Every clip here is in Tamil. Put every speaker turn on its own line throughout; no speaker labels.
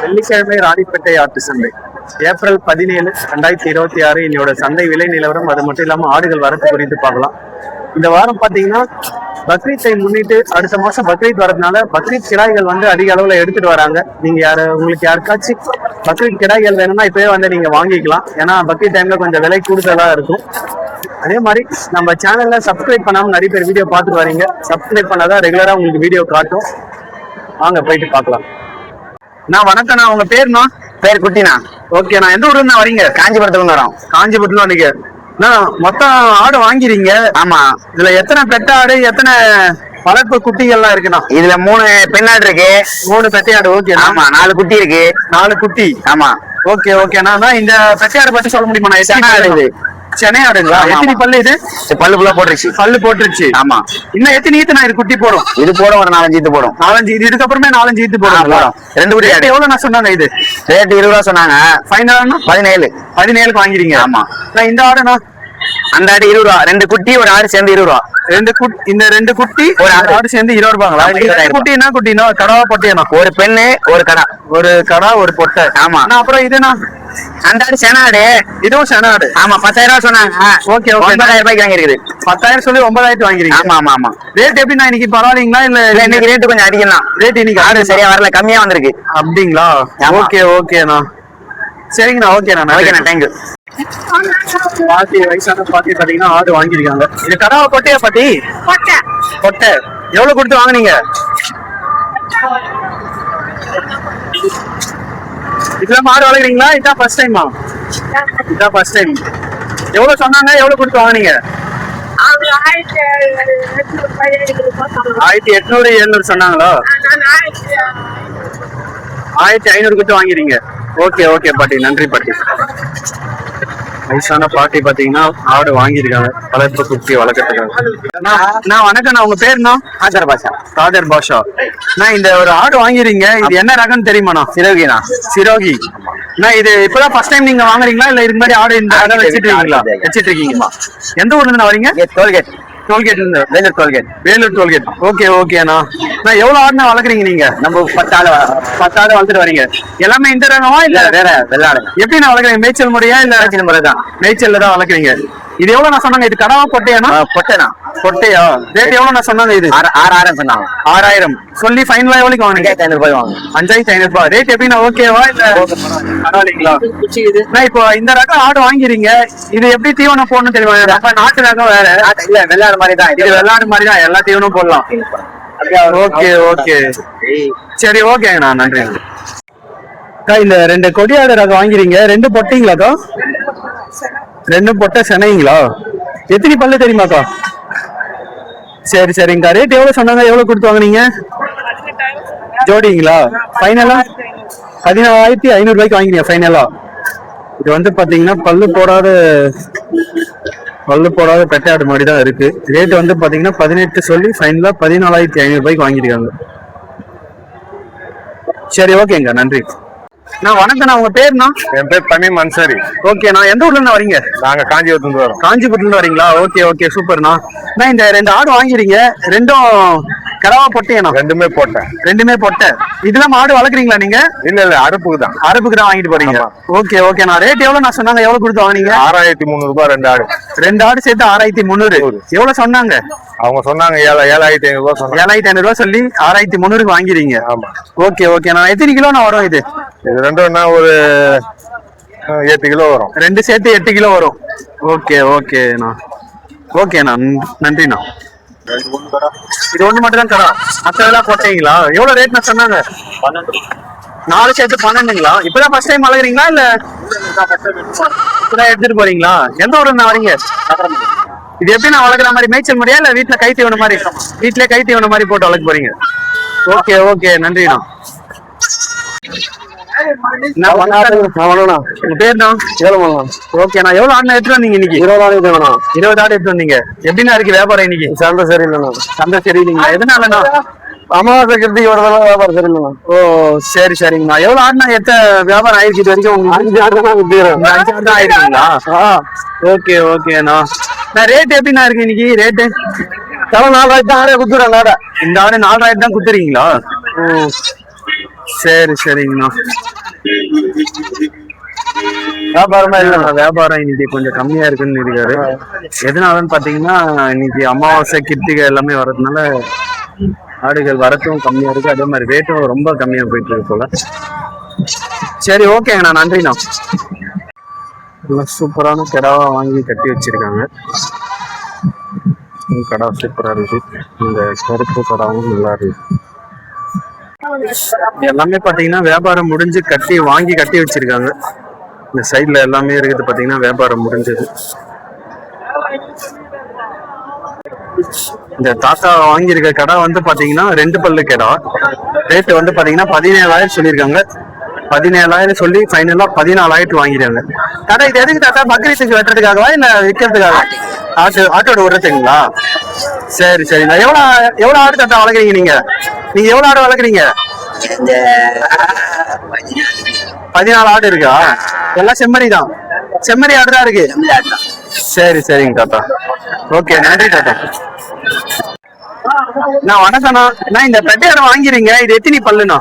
வெள்ளிக்கிழமை ராணிப்பேட்டை ஆட்டு சந்தை ஏப்ரல் 17, 2026 என்னோட சந்தை விலை நிலவரம், அது மட்டும் இல்லாம ஆடுகள் வரத்து குறித்து பார்க்கலாம். இந்த வாரம் பாத்தீங்கன்னா பக்ரீத்தை முன்னிட்டு அடுத்த மாசம் பக்ரீத் வரதுனால பக்ரீத் கிடாய்கள் வந்து அதிக அளவுல எடுத்துட்டு வராங்க. நீங்க உங்களுக்கு யாருக்காச்சும் பக்ரீத் கிடாய்கள் வேணும்னா இப்பவே வந்து நீங்க வாங்கிக்கலாம். ஏன்னா பக்ரீத் டைம்ல கொஞ்சம் விலை கூடுதலா இருக்கும். அதே மாதிரி நம்ம சேனல்ல சப்ஸ்கிரைப் பண்ணாம நிறைய பேர் வீடியோ பார்த்துட்டு வரீங்க. சப்ஸ்கிரைப் பண்ணாதான் ரெகுலரா உங்களுக்கு வீடியோ காட்டும். வாங்க போயிட்டு பார்க்கலாம். வணக்கம்ண்ணா, உங்க பேருண்ணா?
பேர் குட்டினா.
ஓகேண்ணா, எந்த ஊர்ல இருந்தா வரீங்க?
காஞ்சிபுரத்துல வரோம்.
காஞ்சிபுரத்துல வரீங்க. மொத்தம் ஆடு வாங்கிறீங்க.
ஆமா.
இதுல எத்தனை பெட்ட ஆடு, எத்தனை வளர்ப்பு குட்டிகள்லாம் இருக்குண்ணா?
இதுல 3 பெண்ணாடு இருக்கு,
3 பெட்டையாடு. ஓகே.
ஆமா. 4 குட்டி இருக்கு.
4 குட்டி.
ஆமா.
ஓகே ஓகேண்ணா. இந்த பெட்டையாடு பத்தி சொல்ல முடியுமா?
இது
சென்னை ஆடுங்களா? எத்தனை பல்லு? இது
பல்லு ஃபுல்லா போட்டுருச்சு.
பல்லு போட்டுருச்சு.
ஆமா.
இன்னும் எத்தனை ஈத்து இது குட்டி போடும்?
இது போடும், ஒரு 4-5 ஈத்து போடும்.
4-5 ஈத்து. இதுக்கப்புறமே 4-5 ஈத்து போடும்.
2 குட்டி.
எவ்வளவு நான் சொன்னாங்க? இது
ரேட் 20 ரூபா சொன்னாங்க.
ஃபைனல் 17க்கு வாங்கிறீங்க.
ஆமா.
இந்த ஆடுனா
அந்த ஆடு 20 ரூபா. 2 குட்டி ஒரு ஆடு சேர்ந்து 20 ரூபா.
இந்த 2 குட்டி ஒரு ஆடு சேர்ந்து 20 ரூபாங்களா? குட்டி என்ன குட்டினா? கடவா பொட்டையா?
ஒரு பெண்ணு ஒரு கடா.
ஒரு கடா ஒரு பொட்டை.
ஆமா.
அப்புறம் இதுனா
அந்த ஆடு செனாடு.
இதுவும் செனாடு.
ஆமா. 10,000 ரூபா சொன்னாங்க.
ஓகே.
9,000 ரூபாய்க்கு வாங்கிருக்குது.
10,000 சொல்லி 9,000 வாங்கிறீங்க.
ஆமா ஆமா ஆமா.
ரேட் எப்படின்னா இன்னைக்கு பரவாயில்லைங்களா? இல்ல
இன்னைக்கு ரேட் கொஞ்சம் அதிகம் தான்.
ரேட் இன்னைக்கு
ஆடு சரியா வரல, கம்மியா வந்திருக்கு.
அப்படிங்களா? ஓகே ஓகேண்ணா. சரிங்கண்ணா. ஓகேண்ணா.
ஓகேண்ணா, தேங்க்யூ.
பாட்டி வயசான பாட்டி பாத்தீங்கன்னா ஆடு வாங்கிருக்காங்க. இது கடாவா பொட்டையா பாட்டி? பொட்டை. எவ்வளவு கொடுத்து வாங்குனீங்க? இதுல மாடு வளர்க்குறீங்களா? இதான் ஃபர்ஸ்ட் டைமா? இதான் ஃபர்ஸ்ட் டைம். எவ்வளவு சொன்னாங்க? எவ்வளவு கொடுத்து வாங்குனீங்க? 1800 700 சொன்னாங்களா? 1500 கொடுத்து வாங்கிறீங்க. ஓகே ஓகே பாட்டி, நன்றி பாட்டி. வயசான பாட்டி பாத்தீங்கன்னா ஆடு வாங்கியிருக்காங்க வளர்ப்பு குட்டி வளர்க்கறதுக்காக. வணக்கம்ண்ணா, உங்க பேருண்ணா?
காதர் பாஷா.
காதர் பாஷா. இந்த ஒரு ஆடு வாங்கிறீங்க, இது என்ன ரகம்னு தெரியுமாண்ணா?
சிரோகினா.
சிரோகி. இது இப்பதான் ஃபர்ஸ்ட் டைம் நீங்க வாங்குறீங்களா? இல்ல இதுக்கு முன்னாடி ஆடு இந்த ஆடு வச்சிட்டு இருக்கீங்களா? எந்த ஊர்ல இருந்து வரீங்க?
டோல்கேட்.
டோல்கேட்ல இருந்து.
Vellore toll gate.
Vellore toll gate. Okay ஓகேண்ணா. எவ்வளவு ஆடுனா வளர்க்குறீங்க நீங்க?
நம்ம 10 ஆடு
வளர்த்துட்டு வரீங்க. எல்லாமே இந்த ரகமா இல்ல
வேற வெள்ளாடு?
எப்படி நான் வளர்க்குறீங்க? மேய்ச்சல் முறையா இல்ல?
மேய்ச்சல் முறை தான்.
மேய்ச்சல்ல தான் வளர்க்குறீங்க. இது எவ்வளவு நான் சொன்னாங்க? இது கடாவா பொட்டையானா?
பொட்டைனா.
பொட்டையா? ரேட் எவ்வளவு நான் சொன்னாங்க? இது
6,000 சொன்னாங்க.
6,000 சொல்லி ஃபைனலா எவ்வளவு வாங்குனீங்க?
5,500 ரூபாய் வாங்க.
5,500 ரூபாய். ரேட் எப்படின்னா ஓகேவா இல்ல பரவாயில்லைங்களா? இப்போ இந்த ரகம் ஆடு வாங்கிறீங்க, இது எப்படி தீவனம் போடணும் தெரியுமா? நம்ம நாட்டு ரகம் வேற.
இல்ல, வெள்ளாடு மாதிரி தான்.
இது வெள்ளாடு மாதிரி தான், எல்லா தீவனமும் போடலாம். Okay okay. சரி ஓகேங்கண்ணா, நன்றி. இந்த 2 கொடியாடு ரகம் வாங்கிறீங்க, 2 பொட்டைங்களாக்கா? 2 பொட்டை சென்னைங்களா? எத்தனை பல்லு தெரியுமாக்கா? சரி சரிங்கக்கா. ரேட் எவ்வளவு சொன்னாங்க? எவ்வளவு கொடுத்து வாங்குனீங்க? ஜோடிங்களா? ஃபைனலா 14,500 ரூபாய்க்கு வாங்கினீங்க ஃபைனலா. இது வந்து பாத்தீங்கன்னா பல்லு போடாத பெட்டையாடு மாதிரி தான் இருக்கு. ரேட் வந்து பாத்தீங்கன்னா 18 சொல்லி ஃபைனலா 14,500 ரூபாய்க்கு வாங்கிருக்காங்க. சரி ஓகேங்க, நன்றி. வணக்கம்ண்ணா, உங்க பேருண்ணா?
என் பேர் தமிம் அன்சாரி.
ஓகேண்ணா. எந்த ஊர்ல இருந்து வரீங்க?
நாங்க காஞ்சிபுரத்துல இருந்து வரோம்.
காஞ்சிபுரத்துல இருந்து வரீங்களா? ஓகே ஓகே, சூப்பர்ண்ணா. இந்த 2 ஆடு வாங்கிறீங்க, 2ம் கடவா பொட்டையாண்ணா?
2மே போட்டேன்.
2மே பொட்டை. இதெல்லாம் ஆடு வளர்க்குறீங்களா நீங்க?
இல்ல அறுப்புக்கு தான்.
அறுப்புக்கு தான் வாங்கிட்டு போறீங்க. ஓகே ஓகேண்ணா. ரேட் எவ்வளவு நான் சொன்னாங்க? எவ்வளவு கொடுத்து வாங்கினீங்க?
6,300 ரூபாய் 2 ஆடு.
2 ஆடு சேர்த்து 6,300. எவ்வளவு சொன்னாங்க?
அவங்க சொன்னாங்க 7,500 ரூபாய் சொன்னாங்க.
7,500 ரூபாய் சொல்லி 6,300 வாங்கிறீங்க.
ஆமா.
ஓகே ஓகேண்ணா. எத்தனை கிலோ நான் வரும் இது?
இது 2ன்னா ஒரு 8 கிலோ வரும்.
2 சேர்த்து 8 கிலோ வரும். ஓகே ஓகேண்ணா. ஓகேண்ணா, நன்றிண்ணா. இது ஒண்ணு மட்டும் தான் கடா, மற்றதெல்லாம் போட்டீங்களா? எவ்வளவு ரேட் நான் சொன்னாங்க? 4 சேர்த்து 12ங்களா? இப்பதான் ஃபர்ஸ்ட் டைம் வளர்க்குறீங்களா இல்ல இப்பதான் எடுத்துட்டு போறீங்களா? எந்த ஊர்ல இருந்து வரீங்க? இது எப்படி நான் வளர்க்குற மாதிரி மேய்ச்சல் முறையா இல்ல வீட்டுல கை தீவன மாதிரி? வீட்டுல கை தீவன மாதிரி போட்டு வளர்க்க போறீங்க. ஓகே ஓகே, நன்றிண்ணா. ஓகேண்ணா. எவ்வளவு ஆடு எடுத்துட்டு வந்தீங்க இன்னைக்கு?
20 ஆடு.
20 ஆடு எடுத்து வந்தீங்க. எப்படின்னா இருக்கு வியாபாரம் இன்னைக்கு?
சந்தை சரியில்லைண்ணா.
சந்தை சரியில்லைங்களா? எதனாலண்ணா?
அமாவாசை கிருத்திக்கு வரதெல்லாம் வியாபாரம் சரியில்லைண்ணா.
ஓ சரி சரிங்கண்ணா. எவ்வளவு ஆடுனா எத்த வியாபாரம் ஆயிருக்கு இது வரைக்கும்? உங்களுக்கு
5 ஆடு தான் வித்துக்கிறேன்.
5 ஆடு தான் ஆயிருக்குங்களா? ஓகே ஓகேண்ணா. ரேட் எப்படிண்ணா இருக்கு இன்னைக்கு? ரேட்டு
4,000 ஆடே குத்துறேன்.
இந்த ஆடு 4,000 தான் குத்துறீங்களா? சரி சரிங்கண்ணா.
வியாபாரமா இல்ல.
வியாபாரம் இன்னைக்கு கொஞ்சம் கம்மியா இருக்குன்னு இருக்காரு. எதனாலன்னு பாத்தீங்கன்னா இன்னைக்கு அமாவாசை கிருத்திகை எல்லாமே வர்றதுனால ஆடுகள் வரத்தும் கம்மியா இருக்கு, அதே மாதிரி ரேட்டும் ரொம்ப கம்மியா போயிட்டு இருக்கு போல. சரி ஓகேங்கண்ணா, நன்றிண்ணா. சூப்பரான கிடாவா வாங்கி கட்டி வச்சிருக்காங்க. கடா சூப்பரா இருக்கு. இந்த கருப்பு கடாவும் நல்லா இருக்கு. எல்லாமே பாத்தீங்கன்னா வியாபாரம் முடிஞ்சு வாங்கி கட்டி வச்சிருக்காங்க. இந்த சைட்ல எல்லாமே இருக்குது பாத்தீங்கன்னா வியாபாரம் முடிஞ்சது. இந்த தாத்தா வாங்கியிருக்க கடை வந்து பாத்தீங்கன்னா 2 பல்லு கடை. ரேட்டு வந்து பாத்தீங்கன்னா 17,000 சொல்லியிருக்காங்க. 17,000 சொல்லி ஃபைனலா 14,000 வாங்கிடுறாங்க. கடை இது எதுக்கு தாத்தா? பக்ரீத்துக்கு வெட்டுறதுக்காகவா இல்ல விற்கிறதுக்காக? ஆட்டோட விடுறதுங்களா? சரி சரி. எவ்வளவு ஆடு தாத்தா வளர்க்குறீங்க நீங்க? எவ்வளவு ஆடு வளர்க்குறீங்க? 14 ஆடு இருக்கா? எல்லாம் செம்மறி தான். செம்மறி ஆடு தான் இருக்கு. சரி சரிங்க தாத்தா. ஓகே, நன்றி தாத்தா. நான் வணக்கம்ண்ணா. நான் இந்த பெட்டையாடு வாங்கிறீங்க, இது எத்தனை பல்லுண்ணா?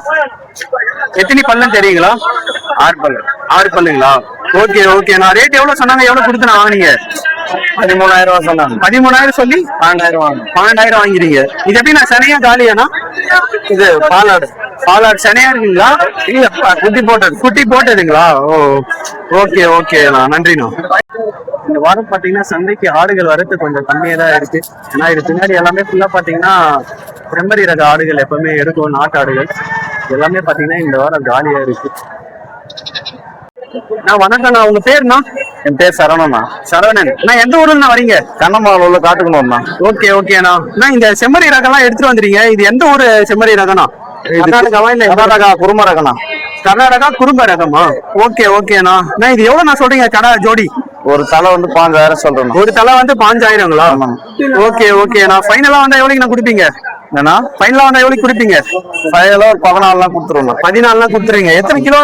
எத்தனை பல்லுன்னு தெரியுங்களா?
6 பல்லு.
6 பல்லுங்களா? Okay okay. நான் ரேட் எவ்வளவு சொன்னாங்க? எவ்வளவு கொடுத்து நான் வாங்கினீங்க?
13,000 சொன்னாங்க.
13,000 சொல்லி
12,000 வாங்க.
12,000 வாங்கிறீங்க. இது எப்படி நான் சனையா காலியாண்ணா?
இது பாலாடு.
பாலாடு சனையா இருக்குங்களா?
இல்ல,
குட்டி போட்டதுங்களா? ஓ ஓகே ஓகேண்ணா, நன்றிண்ணா. இந்த வாரம் பாத்தீங்கன்னா சந்தைக்கு ஆடுகள் வரது கொஞ்சம் கம்மியா தான் இருக்கு. ஏன்னா இது பின்னாடி எல்லாமே ஃபுல்லா பாத்தீங்கன்னா செம்மறி ரக ஆடுகள் எப்பவுமே எடுக்கும். நாட்டு ஆடுகள் எல்லாமே பாத்தீங்கன்னா இந்த வாரம் காலியா இருக்கு. நான் வணக்கம்ண்ணா. உங்க பேருண்ணா?
என் பேர் சரவணண்ணா.
சரவணன். நான் எந்த ஊர்ல வரீங்க?
கண்ணம்மாவில் உள்ள காட்டுக்கணும்ண்ணா.
ஓகே ஓகேண்ணா. நான் இந்த செம்மறி ரகம்லாம் எடுத்துட்டு வந்துறீங்க, இது எந்த ஊரு செம்மறி ரகம்னா? கர்நாடகாவா இல்ல?
கர்நாடகா குரும ரகண்ணா.
கர்நாடகா குறும்ப ரகமா? ஓகே ஓகேண்ணா. நான் இது எவ்வளவு நான் சொல்றீங்க கடை ஜோடி?
ஒரு தலை வந்து 5,000 சொல்றேன்.
ஒரு தலை வந்து 5,000ங்களா? ஓகே ஓகேண்ணா. ஃபைனலா வந்தா எவ்வளவுக்கு நான் கொடுப்பீங்க?
என்னன்னா
ஃபைனலா வந்தா எவ்வளவு கொடுப்பீங்க?
ஃபைனலா ஒரு 14 கொடுத்துருவோம்.
14 கொடுத்துறீங்க. எத்தனை கிலோ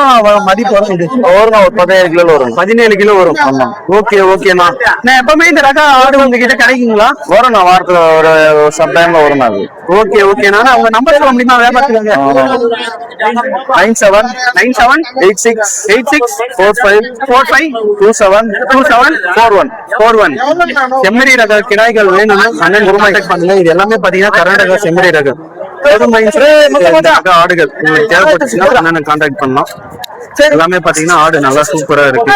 மதிப்பு வரும் இது?
ஒரு 17 கிலோ வரும்.
17 கிலோ வரும்.
ஆமா.
ஓகே ஓகேண்ணா. நான் எப்பவுமே இந்த ரக ஆடு உங்ககிட்ட கிடைக்குங்களா?
வரும். நான் வாரத்துல ஒரு சம்டைம்ல வரும். அது
ஓகே ஓகேண்ணா. உங்க நம்பர் சொல்ல முடியுமா வியாபாரத்துக்காக?
978645452741.
செம்மறி ரக கிடாய்கள் வேணும்னா அண்ணன் கான்டாக்ட் பண்ணுங்க. இது எல்லாமே பாத்தீங்கன்னா கர்நாடகா செம்மறி ரகம் ஆடுகள். உங்களுக்கு தேவைப்பட்டுச்சுன்னா அண்ணனை கான்டாக்ட் பண்ணலாம். எல்லாமே பாத்தீங்கன்னா ஆடு நல்லா சூப்பரா இருக்கு.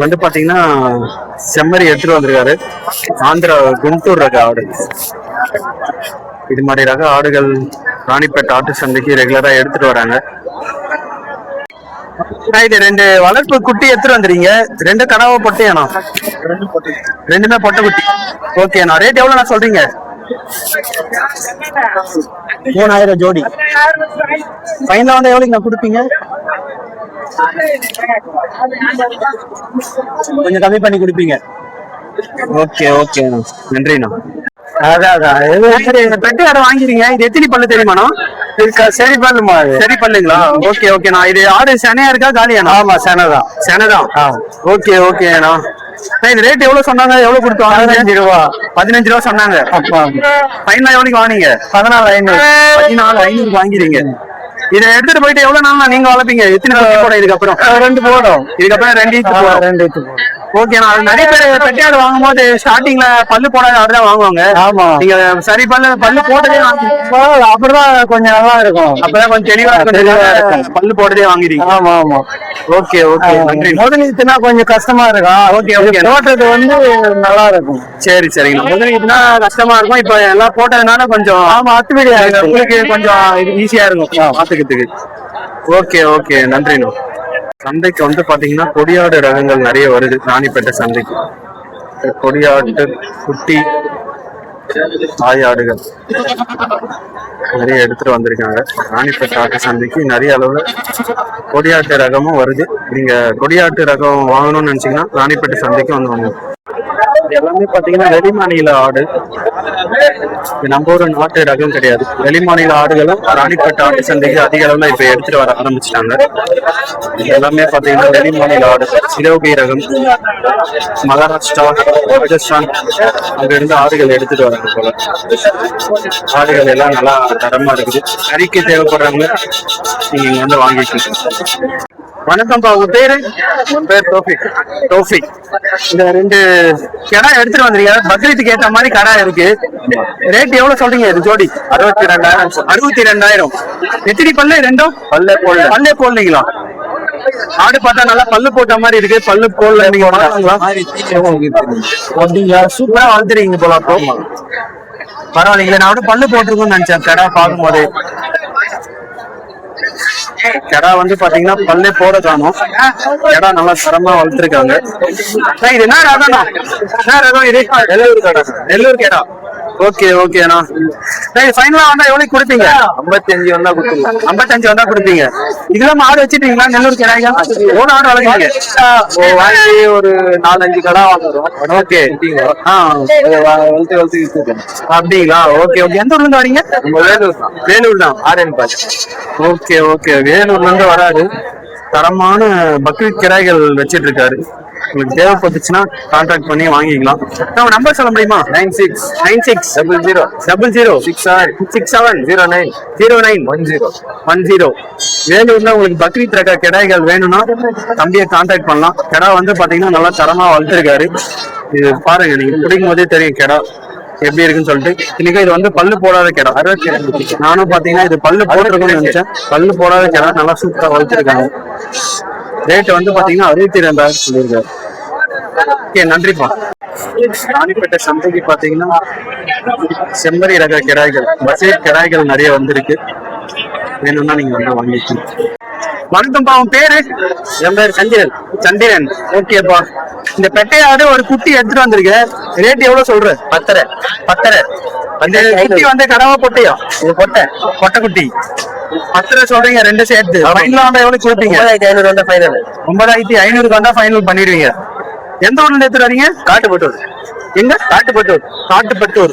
வந்து பாத்தீங்கன்னா செம்மறி எடுத்துட்டு வந்திருக்காரு. ஆந்திரா குண்டூர் ரக ஆடு. இது மாதிரி ரக ஆடுகள் ராணிப்பேட்டை ஆட்டு சந்தைக்கு ரெகுலரா எடுத்துட்டு வராங்க. இது 2 வளர்ப்பு குட்டி எடுத்துட்டு வந்துறீங்க. 2 கனவா பொட்டையாண்ணா? ரெண்டுமே பொட்டை குட்டி. ஓகேண்ணா. ரேட் எவ்வளவு நான் சொல்றீங்க? 3,000 ஜோடி. ஃபைனலா வந்து எவ்வளவு நான் கொடுப்பீங்க? கொஞ்சம் கம்மி பண்ணி கொடுப்பீங்க. ஓகே ஓகேண்ணா, நன்றிண்ணா. பெட்டையாடு வாங்கிறீங்க, இது எத்தனை பல்லு தெரியுமாண்ணா?
சரி பல்லுமா?
சரி பல்லுங்களா? ஓகே ஓகேண்ணா. இது ஆடு சனையா இருக்கா காலியாண்ணா?
ஆமா, செனதான்.
செனதான். ஓகே ஓகேண்ணா. இது ரேட் எவ்வளவு சொன்னாங்க? எவ்வளவு கொடுத்தாங்க?
15 ரூபா.
15 ரூபா சொன்னாங்க. ஃபைனலா எவ்வளவு வாங்கினீங்க?
14,500.
14,500 வாங்கிறீங்க. இதை எடுத்துட்டு போயிட்டு எவ்வளவு நாள் நீங்க வளர்ப்பீங்க? எத்தனை குட்டி போட இதுக்கப்புறம்?
2 போடும்.
இதுக்கப்புறம் 2 போடும். ஓகேண்ணா. நிறைய பேர் பெட்டையாடு வாங்கும் போது ஸ்டார்டிங்ல பல்லு போடாத ஆடுதான் வாங்குவாங்க.
ஆமா.
நீங்க சரி பல்லு போட்டதே
அப்படிதான் கொஞ்சம் நல்லா இருக்கும்.
அப்பதான் கொஞ்சம் தெளிவா இருக்கும். பல்லு போட்டதே வாங்கிடுங்க.
ஆமா ஆமா.
ஓகே ஓகே, நன்றி.
முதலீட்டுனா கொஞ்சம் கஷ்டமா இருக்கும்.
Okay okay.
தோட்டது வந்து நல்லா இருக்கும்.
சரி சரிங்க. முதலீட்டுனா கஷ்டமா இருக்கும். இப்ப எல்லாம் போட்டதுனால கொஞ்சம்
அத்துமீறி
உங்களுக்கு கொஞ்சம் ஈஸியா இருக்கும் பாத்துக்கிறதுக்கு. ஓகே ஓகே, நன்றிண்ணா. சந்தைக்கு வந்து பாத்தீங்கன்னா கொடியாடு ரகங்கள் நிறைய வருது ராணிப்பேட்டை சந்தைக்கு. கொடியாட்டு குட்டி ஆயாடுகள் நிறைய எடுத்துட்டு வந்திருக்காங்க. ராணிப்பேட்டை ஆட்டு சந்தைக்கு நிறைய அளவுல கொடியாட்டு ரகமும் வருது. நீங்க கொடியாட்டு ரகம் வாங்கணும்னு நினைச்சீங்கன்னா ராணிப்பேட்டை சந்தைக்கு வந்து வாங்க. இது எல்லாமே பாத்தீங்கன்னா வெளி மாநில ஆடு. இது நம்ம ஒரு நாட்டு ரகம் கிடையாது. வெளி மாநில ஆடுகளும் ராணிப்பேட்டை ஆட்டு சந்தைக்கு அதிக அளவுல இப்ப எடுத்துட்டு வர ஆரம்பிச்சிட்டாங்க. இது எல்லாமே பாத்தீங்கன்னா வெளி மாநில ஆடு. சிரோகி ரகம், மகாராஷ்டிரா, ராஜஸ்தான் அங்க இருந்து ஆடுகள் எடுத்துட்டு வராங்க போல. ஆடுகள் எல்லாம் நல்லா தரமா இருக்குது. கறிக்கு தேவைப்படுறவங்க நீங்க இங்க வந்து வாங்கிக்கலாம். வணக்கம்ப்பா, உங்க பேரு?
என் பேர் தோஃபிக்.
தோஃபிக். இந்த 2 கடா எடுத்துட்டு வந்திருக்கீங்க. பக்ரீத்துக்கு ஏத்த மாதிரி கடா இருக்கு. ரேட் எவ்வளவு சொல்றீங்க இது ஜோடி?
62,000.
62,000. எத்தனை பல்லு? 2
பல்லே போடல.
பல்லே போடலீங்களா? ஆடு பார்த்தா நல்லா பல்லு போட்ட மாதிரி இருக்கு. பல்லு போடல. நீங்க வளர்த்தாங்களா? அப்படிங்களா? சூப்பரா வளர்த்துறீங்க போல. அப்போ பரவாயில்லைங்களே. நான் விட பல்லு போட்டிருக்கோம்னு நினைச்சேன் கடா பார்க்கும் போதே. கடா வந்து பாத்தீங்கன்னா பல்லே போட காணும். கடா நல்லா தரமா வளர்த்துருக்காங்க. இது என்ன ரகம்? என்ன ரகம் இது?
நெல்லூர் கடை.
நெல்லூர் கடா. ஓகே ஓகேண்ணா. ஃபைனலா வந்தா எவ்வளவு கொடுப்பீங்க?
55 வந்தா கொடுத்துருவோம்.
55 வந்தா கொடுப்பீங்க. இதெல்லாம் ஆடு வச்சிட்டீங்களா? நெல்லூர் கடாய்கள் எவ்வளவு ஆடு வளர்க்குறீங்க?
வாங்கி ஒரு 4-5 கடை வாங்குறோம்.
ஓகே.
வளர்த்து வித்துருக்கேன்.
அப்படிங்களா? Okay okay. எந்த ஊர்ல இருந்து வரீங்க?
நம்ம வேலூர் தான்.
வேலூர் தான்.
ஆர்என் பாஸ்.
Okay okay. வேலூர்ல இருந்து வராரு. தரமான பக்ரீத் கிடாய்கள் வச்சிட்டு இருக்காரு. உங்களுக்கு தேவைப்பட்டுச்சுன்னா கான்டாக்ட் பண்ணி வாங்கிக்கலாம். நம்ம நம்பர் சொல்ல முடியுமா? 96006767090910. வேலூர்ல உங்களுக்கு பக்ரீத் ரக கிடாய்கள் வேணும்னா தம்பியை கான்டாக்ட் பண்ணலாம். கிடா வந்து பாத்தீங்கன்னா நல்லா தரமா வளர்த்துருக்காரு. இது பாருங்க, நீங்க பிடிக்கும் போதே தெரியும் கிடா எப்படி இருக்குன்னு சொல்லிட்டு. இன்னைக்கு இது வந்து பல்லு போடாத கிடா. 62. நானும் பாத்தீங்கன்னா இது பல்லு போட்டிருக்கும்னு நினைச்சேன். பல்லு போடாத கிடா நல்லா சூப்பரா வளர்த்துருக்காங்க. ரேட் வந்து பாத்தீங்கன்னா 62,000 சொல்லியிருக்காரு. ஓகே, நன்றிப்பா. ராணிப்பேட்டை சந்தைக்கு பாத்தீங்கன்னா செம்மறி ரக கிடாய்கள், பசேட் கிடாய்கள் நிறைய வந்திருக்கு. வேணும்னா நீங்க வந்து வாங்கிக்கலாம். வணக்கம்ப்பா, உன் பேரு?
என் பேர் சந்திரன்.
சந்திரன். ஓகேப்பா. இந்த பெட்டையாடு ஒரு குட்டி எடுத்துட்டு வந்திருக்க. ரேட் எவ்வளவு சொல்ற?
10.
இந்த குட்டி வந்து கடவா பொட்டையா?
இது பொட்டை.
பொட்டை குட்டி. 10 சொல்றீங்க, 2 சேர்த்து. ஃபைனலா வந்தா எவ்வளவு கொடுப்பீங்க?
9,500 வந்தா ஃபைனல்.
9,500 வந்தா ஃபைனல் பண்ணிடுவீங்க. எந்த ஊர்ல இருந்து எடுத்துட்டு வரீங்க?
காட்டுப்பட்டூர்.
எங்க?
காட்டுப்பட்டூர்.
காட்டுப்பட்டூர்.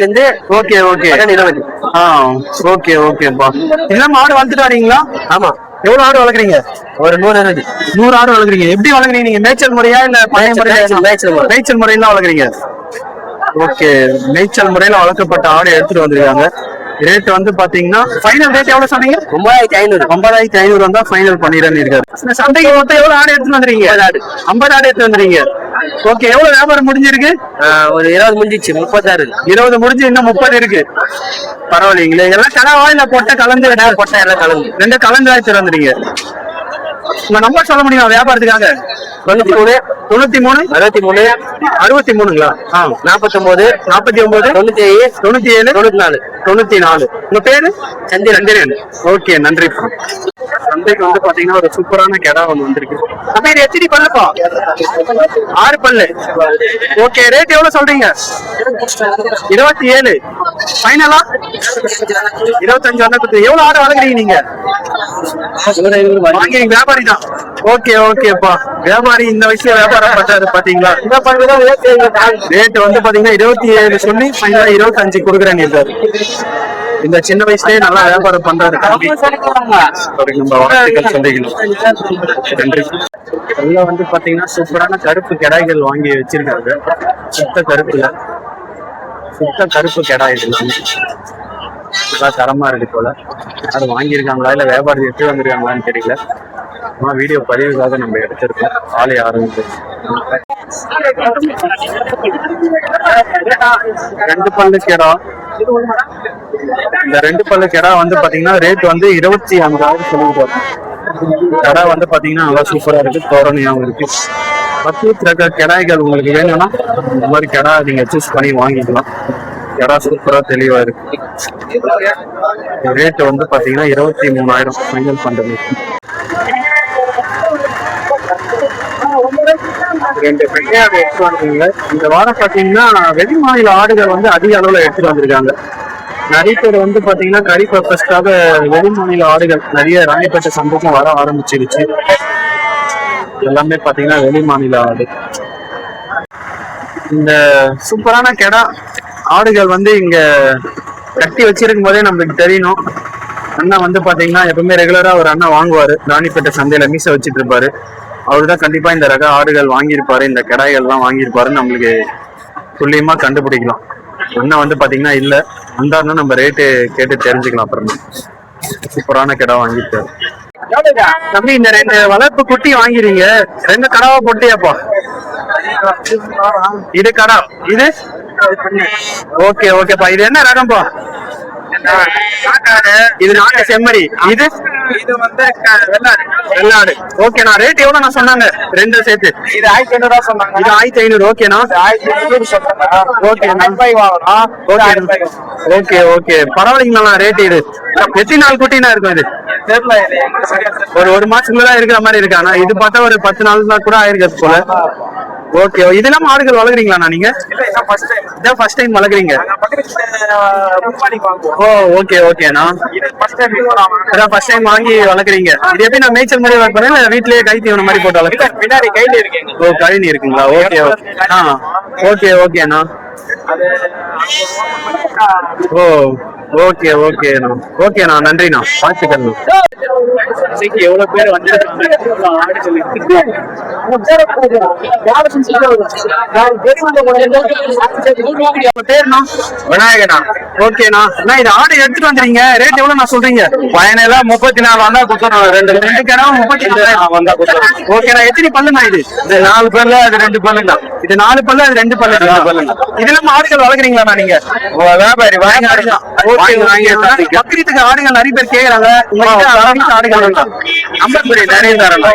இருந்து
ஓகே ஓகே.
20.
ஓகே ஓகேப்பா. என்ன மாடு வளர்த்துட்டு வரீங்களா?
ஆமா.
எவ்வளவு ஆடு வளர்க்குறீங்க?
ஒரு 100
100 ஆடு வளர்க்குறீங்க. எப்படி வளர்க்குறீங்க நீங்க? மேய்ச்சல் முறையா இல்ல பண்ணை முறையா? மேய்ச்சல் முறையில வளர்க்குறீங்க. ஓகே, மேய்ச்சல் முறையில வளர்க்கப்பட்ட ஆடு எடுத்துட்டு வந்திருக்காங்க. ரேட் வந்து பாத்தீங்கன்னா ஃபைனல் ரேட் எவ்வளவு சொன்னீங்க?
9,500.
9,500 வந்தா ஃபைனல் பண்ணிடுறேன்னு இருக்காரு. இந்த சந்தைக்கு மொத்தம் எவ்வளவு ஆடு எடுத்துட்டு வந்துறீங்க? 50 ஆடு எடுத்து வந்துறீங்க. ஓகே, எவ்வளவு வியாபாரம் முடிஞ்சிருக்கு?
ஒரு 20 முடிஞ்சிச்சு. 36.
20 முடிஞ்சு இன்னும் 30 இருக்கு. பரவாயில்லைங்களே. எல்லாம் கலவா இல்ல பொட்டை கலந்து?
பொட்டை எல்லாம் கலந்து.
2 கலந்து எடுத்துட்டு வந்துறீங்க. உங்க நம்பர் சொல்ல முடியுமா வியாபாரத்துக்காக?
93
63
63
63ங்களா?
49
49
97
97
94.
94. உங்க பேரு?
சந்திரன்.
ஓகே, நன்றி. சந்தைக்கு வந்து பாத்தீங்கன்னா ஒரு சூப்பரான கிடா ஒன்று வந்திருக்கு. அப்ப இது எத்தனை பல்லுப்பா? 6 பல்லு. ஓகே, ரேட் எவ்வளவு சொல்றீங்க? 27. ஃபைனலா 25 வந்தா கொடுத்து. எவ்வளவு ஆடு வளர்க்குறீங்க நீங்க? வாங்கி வியாபாரி தான். ஓகே ஓகேப்பா. வியாபாரி இந்த வயசுல வியாபாரம் பண்றாரு பாத்தீங்களா? ரேட் வந்து பாத்தீங்கன்னா 27 சொல்லி ஃபைனலா 25 கொடுக்குறேன்னு இருக்காரு. இந்த சின்ன வயசுலயே நல்லா வியாபாரம் பண்றாரு. நம்ம வாழ்த்துக்கள் சொல்லிக்கணும். நன்றி. எல்லாம் வந்து பாத்தீங்கன்னா சூப்பரான கருப்பு கிடாய்கள் வாங்கி வச்சிருக்காங்க. சுத்த கருப்பு கிடாய் இதெல்லாம் நல்லா தரமா இருக்கு போல. யாரும் வாங்கியிருக்காங்களா இல்ல வியாபாரம் எடுத்து வந்திருக்காங்களான்னு தெரியல. வீடியோ பதிவுக்காக நம்ம எடுத்திருக்கோம். ஆலை ஆரம்பிச்சு 2 பல்லு கிடா. இந்த 2 பல்லு கிடா வந்து பாத்தீங்கன்னா ரேட் வந்து 25,000 சொல்லிட்டு. கடை வந்து பாத்தீங்கன்னா நல்லா சூப்பரா இருக்கு, தோரணையாவும் இருக்கு. 10 ரக கிடாய்கள் உங்களுக்கு வேணும்னா இந்த மாதிரி கிடா நீங்க சூஸ் பண்ணி வாங்கிக்கலாம். கடை சூப்பரா தெளிவா இருக்கு. ரேட் வந்து பாத்தீங்கன்னா 23,000 ஃபைனல் பண்றது. 2 பெட்டையாடு எடுத்து வந்திருக்காங்க. இந்த வாரம் பாத்தீங்கன்னா வெளி மாநில ஆடுகள் வந்து அதிக அளவுல எடுத்துட்டு வந்திருக்காங்க. நிறைய பேர் வந்து பாத்தீங்கன்னா கறி பர்பஸ்க்காக வெளி மாநில ஆடுகள் நிறைய ராணிப்பேட்டை சந்தைக்கும் வர ஆரம்பிச்சிருச்சு. எல்லாமே பாத்தீங்கன்னா வெளி மாநில ஆடு. இந்த சூப்பரான கெடா ஆடுகள் வந்து இங்க கட்டி வச்சிருக்கும் போதே நம்மளுக்கு தெரியணும். அண்ணா வந்து பாத்தீங்கன்னா எப்பவுமே ரெகுலரா ஒரு அண்ணா வாங்குவாரு, ராணிப்பேட்டை சந்தையில மீச வச்சிட்டு இருப்பாரு. அவருதான் கண்டிப்பா இந்த ரக ஆடுகள் வாங்கியிருப்பாரு, இந்த கெடாய்கள் தான் வாங்கியிருப்பாருன்னு நம்மளுக்கு துல்லியமா கண்டுபிடிக்கலாம். அண்ணா வந்து பாத்தீங்கன்னா இல்ல, வந்தாருன்னா நம்ம ரேட்டு கேட்டு தெரிஞ்சுக்கலாம். அப்புறமா சூப்பரான கெடா வாங்கியிருக்காரு. தம்பி இந்த 2 வளர்ப்பு குட்டி வாங்கிறீங்க, 2 கடாவா பொட்டியாப்பா? இது கடா, இது ஓகே ஓகேப்பா. இது என்ன ரகம்பா? இது நாட்டு செம்மறி. இது வெள்ளாடு. ஓகேண்ணா. ரேட் எவ்வளவு நான் சொன்னாங்க 2 சேர்த்து?
இது 1500 சொன்னாங்க.
இது 1500. ஓகேண்ணா. ஓகே ஓகே பரவாயில்லைங்களா ரேட்? இது எத்தனை நாள் குட்டினா இருக்கும்? இது ஒரு மாசத்துக்குள்ளதான் இருக்கிற மாதிரி இருக்காண்ணா. இது பார்த்தா ஒரு 10 நாள் தான் கூட ஆயிருக்காது போல. ஓகே. இதெல்லாம் ஆடுகள் வளர்க்குறீங்களா நீங்க? இதான் ஃபர்ஸ்ட் டைம் வளர்க்குறீங்க? ஓ ஓகே ஓகேண்ணா. இதான் ஃபர்ஸ்ட் டைம் வாங்கி வளர்க்குறீங்க. இது எப்படி நான் மேய்ச்சல் மாதிரி வளர்க்குறேன் இல்ல வீட்லயே கை தீவனம் மாதிரி போட்டு வளர்க்குறேன்?
பின்னாடி கையில இருக்கீங்க.
ஓ கழனி இருக்குங்களா? ஓகே ஓகே ஓகேண்ணா. ஓ ஓகே ஓகேண்ணா. ஓகேண்ணா நன்றிண்ணா, வாழ்த்துக்கண்ணா. எவ்வளவு பேர் பேருண்ணா?
விநாயகனா.
ஓகேண்ணா. அண்ணா இது ஆடு எடுத்துட்டு வந்துறீங்க, ரேட் எவ்வளவு நான் சொல்றீங்க?
பயனெல்லாம் 34 வந்தா குத்துறோம்.
2 கிராம் 34
வந்தா குத்துறோம்.
ஓகேண்ணா. எத்தனை பல்லுண்ணா இது?
இது 4 பல்லு, அது 2 பல்லு தான்.
இது 4 பல்லு, அது 2 பல்லு. இதெல்லாம் ஆடுகள் வளர்க்குறீங்களா நீங்க?
வியாபாரி வாங்கி
பக்ரீத்துக்கு ஆடுகள் நிறைய பேர் கேக்குறாங்க. ஆடுகள்
நம்பர் நிறைய தரணும்.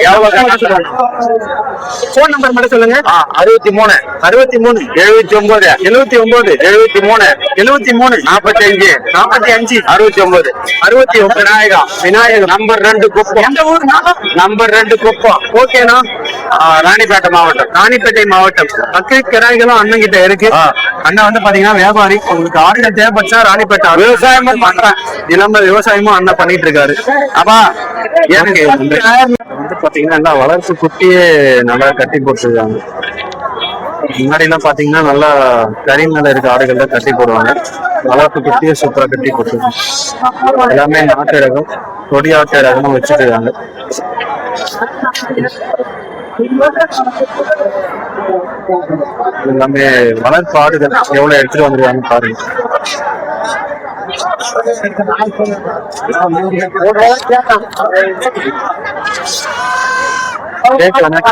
போன் நம்பர் மட்டும் சொல்லுங்க.
63
69
79
79
73
75
45
45
69
69. விநாயகம்
நம்பர் 2 குப்பம்.
எந்த ஊருண்ணா?
நம்பர் 2 குப்பம்.
ஓகேண்ணா.
ராணிப்பேட்டை மாவட்டம்.
ராணிப்பேட்டை மாவட்டம். பக்ரீத் கிடாய்களும் அண்ணன் கிட்ட இருக்கு. அண்ணன் வந்து பாத்தீங்கன்னா வியாபாரி. உங்களுக்கு ஆடுகள் தேவைப்பட்டா ராணிப்பேட்டை
விவசாயமும் பண்றேன்.
இளம்ப விவசாயமும் அண்ணன் பண்ணிட்டு இருக்காரு.
அப்பா
எனக்கு வந்து பாத்தீங்கன்னா நல்லா வளர்ப்பு குட்டியே நல்லா கட்டி போட்டுருக்காங்க. முன்னாடி எல்லாம் பாத்தீங்கன்னா நல்லா கறி மேல இருக்க ஆடுகள் தான் கட்டி போடுவாங்க. வளர்ப்பு குட்டியே சூப்பரா கட்டி போட்டுருக்காங்க. எல்லாமே நாட்டு ரகம், கொடி ஆட்டு ரகமும் வச்சுட்டு இருக்காங்க. எல்லாமே வளர்ப்பு ஆடுகள் எவ்வளவு எடுத்துட்டு வந்துருவாங்க பாருங்க.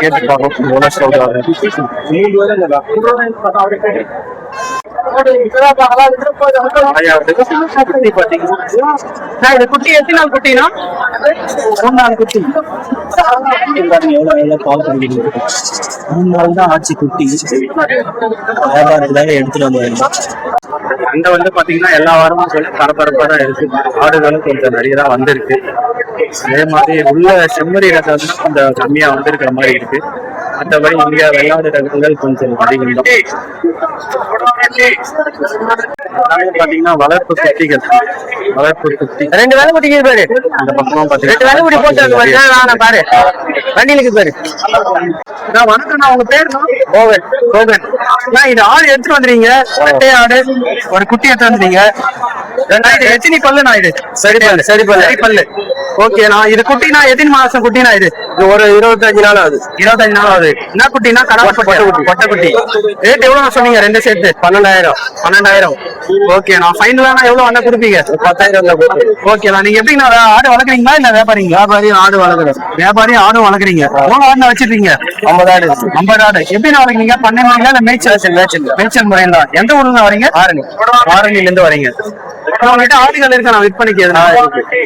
கேட்டு பார்ப்போம் எவ்வளவு சொல்றாரு. குட்டி எத்தனை நாள் குட்டினா? 3 நாள் குட்டி. எவ்வளவு பால் குடிக்கிறீங்க? 3 நாள் தான் ஆச்சு குட்டி. வியாபாரத்துக்காக எடுத்துட்டு வந்து அங்க வந்து பாத்தீங்கன்னா எல்லா வாரமும் சொல்லி பரபரப்பா தான் இருக்கு. ஆடுகளும் கொஞ்சம் நிறைய தான் வந்திருக்கு. அதே மாதிரி உள்ள செம்மறி ரகம் கொஞ்சம் கம்மியா வந்திருக்கிற மாதிரி இருக்கு. மற்றபடி இங்க வெள்ளாடு ரகங்கள் கொஞ்சம் அதிகம் தான். பாத்தீங்கன்னா வளர்ப்பு குட்டிகள், வளர்ப்பு குட்டி
2 வேலை குட்டிக்கு பாரு.
அந்த பக்கமா
2 வேலை குட்டி போட்டு பாரு. வண்டியிலுக்கு பாரு.
வணக்கம். உங்க பேரு? கோவன். கோவன். இது ஆடு எடுத்துட்டு வந்துறீங்க, ஒட்டை ஆடு ஒரு குட்டி எடுத்து வந்துறீங்க. எத்தனை பல்லுண்ணா இது?
சரி பல்லு.
சரி பல்லு. ஓகேண்ணா. இது குட்டினா எத்தனை மாசம் குட்டினா? இது
ஒரு 25 நாள் ஆகுது.
25 நாள் ஆகுது. என்ன குட்டினா? கொட்டை குட்டி. ரேட் எவ்வளவு சொன்னீங்க 2 சேர்த்து? 12,000. ஓகேண்ணா. ஃபைனலானா எவ்வளவு வந்தா கொடுப்பீங்க?
10,000.
ஓகேண்ணா. நீங்க எப்படிண்ணா ஆடு வளர்க்குறீங்களா இல்ல வியாபாரிங்க?
வியாபாரி ஆடு வளர்க்குறோம்.
வியாபாரி ஆடும் வளர்க்குறீங்க. எவ்வளவு ஆடு வச்சிருக்கீங்க?
50 ஆடு.
50 ஆடு. எப்படிண்ணா வளர்க்குறீங்க? பண்ணை முறையில இல்ல மேய்ச்சல் முறையில் தான்? எந்த ஊருங்க வரீங்க? ஆரணில இருந்து வரீங்க. உங்ககிட்ட ஆடுகள் இருக்கு, நான் விற்பனைக்கு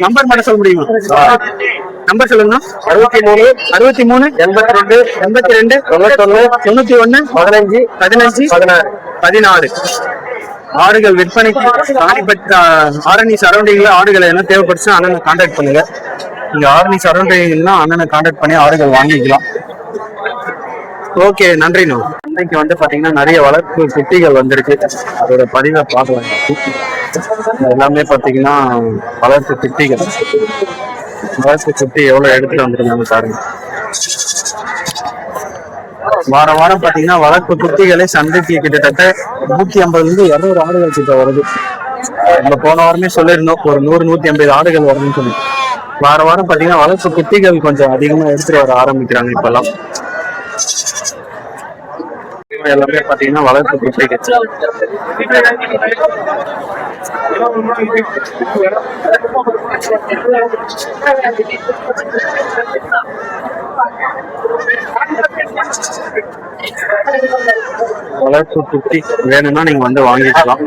நம்பர் மட்டும் சொல்ல முடியுமா? நம்பர் சொல்லுங்க.
63
63
82
82 91 15 16 ஆடுகள் விற்பனைக்கு. ஆரணி சரௌண்டிங்ல ஆடுகள் என்ன தேவைப்பட்டுச்சு அண்ணனை கான்டாக்ட் பண்ணுங்க. இங்க ஆரணி சரௌண்டிங்னா அண்ணனை கான்டாக்ட் பண்ணி ஆடுகள் வாங்கிக்கலாம். ஓகே நன்றிண்ணா. இன்னைக்கு வந்து பாத்தீங்கன்னா நிறைய வளர்ப்பு குட்டிகள் வந்திருக்கு. அதோட பதிவை பார்க்கலாம். எல்லாமே பாத்தீங்கன்னா வளர்ப்பு குட்டிகள். வளர்ப்பு குட்டி எவ்வளவு எடுத்துட்டு வந்துருக்காங்க பாருங்க. வாரம் வாரம் பாத்தீங்கன்னா வளர்ப்பு குட்டிகளே சந்தைக்கு கிட்டத்தட்ட 150 இருந்து 200 ஆடுகள் கிட்ட வருது. நம்ம போன வாரமே சொல்லியிருந்தோம் ஒரு 100-150 ஆடுகள் வரும்னு சொல்லி. வாரம் வாரம் பாத்தீங்கன்னா வளர்ப்பு குட்டிகள் கொஞ்சம் அதிகமா எடுத்துட்டு வர ஆரம்பிக்கிறாங்க இப்பெல்லாம். எல்லாமே பாத்தீங்கன்னா வளர்ப்பு குட்டிகள். வளர்ப்பு குட்டி வேணும்னா நீங்க வந்து வாங்கிக்கலாம்.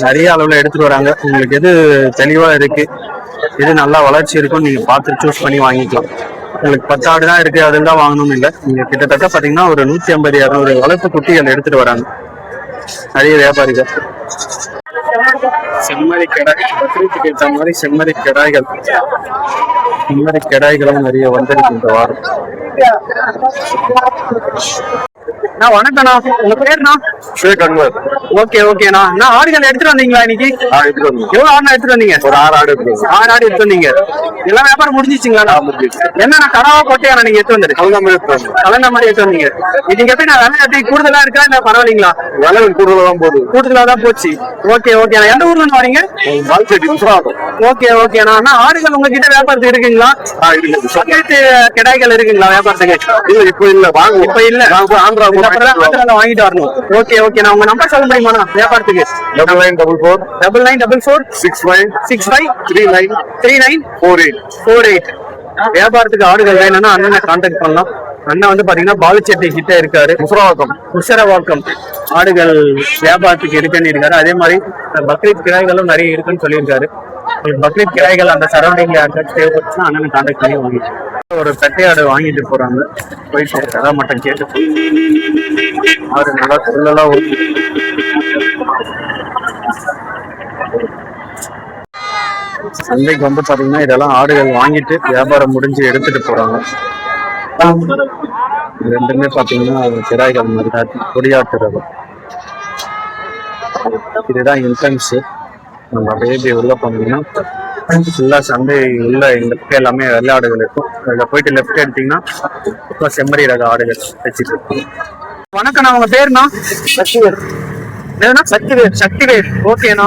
நிறைய அளவுல எடுத்துட்டு வராங்க. உங்களுக்கு எது தெளிவா இருக்கு, எது நல்லா வளர்ச்சி இருக்கும் நீங்க பார்த்து சூஸ் பண்ணி வாங்கிக்கலாம். உங்களுக்கு 10 ஆடு தான் இருக்கு அதுல தான் வாங்கணும்னு இல்லை. நீங்க கிட்டத்தட்ட பாத்தீங்கன்னா ஒரு 150-200 வளர்ப்பு குட்டிகள் எடுத்துட்டு வராங்க நிறைய வியாபாரிகள். செம்மறி கடாய், பக்ரீத்துக்கு ஏற்ற மாதிரி செம்மறி கடாய்கள், செம்மறி கடாய்களும் நிறைய வந்திருக்கு இந்த வாரம். வணக்கண்ணா, உங்க பேருண்ணா?
ஷேக் அன்வர்.
ஓகே ஓகேண்ணா. நான் ஆடுகள் எடுத்துட்டு வந்தீங்களா இன்னைக்கு? எவ்வளவு ஆடு எடுத்துட்டு வந்தீங்க?
ஒரு 6 ஆடு எடுத்து
6 ஆடு எடுத்து வந்தீங்க. எல்லாம் வியாபாரம் முடிஞ்சிச்சுங்களா? என்னண்ணா கடாவா கொட்டையாண்ணா நீங்க எடுத்து வந்துட்டு? கலந்த மாதிரி எடுத்து வந்தீங்க. நீங்க எப்படி நான் விலை எப்படி கூடுதலா இருக்கா இல்ல பரவாயில்லைங்களா?
விலை கூடுதலா தான் போகுது.
கூடுதலா தான் போச்சு. ஓகே ஓகேண்ணா. எந்த ஊர்ல இருந்து வரீங்க? ஓகே ஓகேண்ணா. அண்ணா ஆடுகள் உங்ககிட்ட வியாபாரத்துக்கு இருக்குங்களா? பக்கத்து கிடாய்கள் இருக்குங்களா வியாபாரத்துக்கு?
இல்ல இப்ப இல்ல, வாங்க
இப்ப இல்ல.
ஆந்திரா
வாங்கிட்டு வரணும். Okay okay. நான் உங்க நம்பர் சொல்ல முடியுமா வியாபாரத்துக்கு?
9944
65393948. வியாபாரத்துக்கு ஆடுகள் வேணும்னா அண்ணனை கான்டாக்ட் பண்ணலாம். அண்ணன் வந்து பாத்தீங்கன்னா பாலுச்செட்டி கிட்ட இருக்காரு, முசரவாக்கம். ஆடுகள் வியாபாரத்துக்கு இருக்குன்னு இருக்காரு. அதே மாதிரி பக்ரீத் கிராய்களும் நிறைய இருக்குன்னு சொல்லியிருக்காரு. பக்ரீத் கிராய்கள் அந்த சரௌண்டிங்ல யாருக்காச்சும் தேவைப்பட்டுச்சுன்னா அண்ணனை கான்டாக்ட் பண்ணி வாங்கிட்டு ஒரு பெட்டையாடு வாங்கிட்டு போறாங்க. போயிட்டு கதை மட்டும் கேட்டு ஆடு நல்லா சொல்லலாம். சந்தைக்கு வந்து பாத்தீங்கன்னா இதெல்லாம் ஆடுகள் வாங்கிட்டு வியாபாரம் முடிஞ்சு எடுத்துட்டு போறாங்க. ரெண்டுமே பாத்தீங்கன்னா கிடாய்கள் மாதிரி தான் கொடியாட்டு ரகம். இதுதான் என்ட்ரன்ஸ். நம்ம அப்படியே உள்ள போனீங்கன்னா ஃபுல்லா சந்தை உள்ள இந்த பக்கம் எல்லாமே வெள்ளாடுகள் இருக்கும். அதில் போயிட்டு லெஃப்ட் எடுத்தீங்கன்னா இப்போ செம்மறி ரக ஆடுகள் வச்சுட்டு இருக்கோம். வணக்கண்ணா, உங்க பேருண்ணா? சக்திவேல். சக்திவேல். ஓகேண்ணா.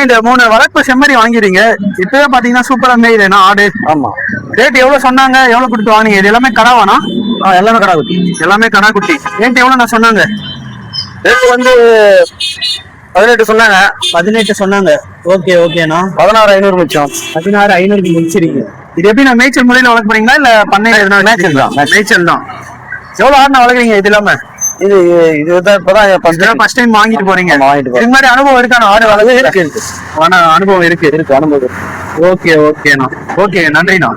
இந்த 3 வளர்ப்பு செம்மறி வாங்கிறீங்க. இப்பவே பாத்தீங்கன்னா சூப்பரா மேயுதுண்ணா ஆடு.
ஆமா.
ரேட் எவ்வளவு சொன்னாங்க, எவ்வளவு கொடுத்து வாங்கினீங்க? இது எல்லாமே கடாவானா?
எல்லாமே கடா குட்டி.
எல்லாமே கடா குட்டி. ரேட் எவ்வளவு நான் சொன்னாங்க?
ரேட் வந்து 18 சொன்னாங்க.
18 சொன்னாங்க. ஓகே ஓகேண்ணா.
16,500 மிச்சம்.
16,500 முடிச்சிருக்கீங்க. இது எப்படி நான் மேய்ச்சல் முறையில வளர்க்க போறீங்களா இல்ல பண்ணையில எதுனா? மேய்ச்சல் தான். எவ்வளவு ஆடுனா வளர்க்குறீங்க இது இல்லாம?
இதுதான் இப்பதான்
ஃபர்ஸ்ட் டைம் வாங்கிட்டு போறீங்க. இதுக்கு மாதிரி அனுபவம் இருக்கான ஆடு வளர்க்க? இருக்கு. அனுபவம் இருக்கு.
அனுபவம்.
ஓகே ஓகேண்ணா. ஓகே நன்றிண்ணா.